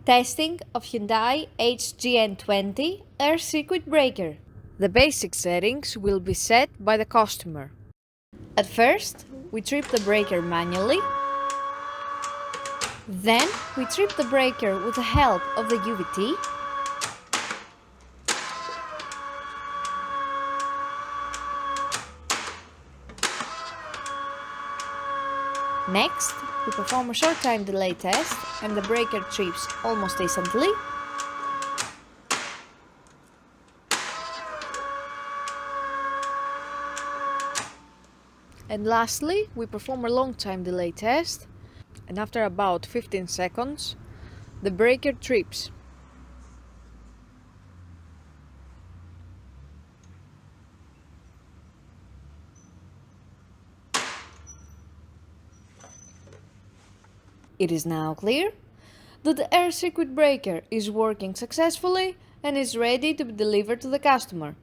Testing of Hyundai HGN20 air circuit breaker. The basic settings will be set by the customer. At first, we trip the breaker manually. Then, we trip the breaker with the help of the UVT. Next, we perform a short time delay test and the breaker trips almost instantly. And lastly, we perform a long time delay test, and after about 15 seconds, the breaker trips. It is now clear that the air circuit breaker is working successfully and is ready to be delivered to the customer.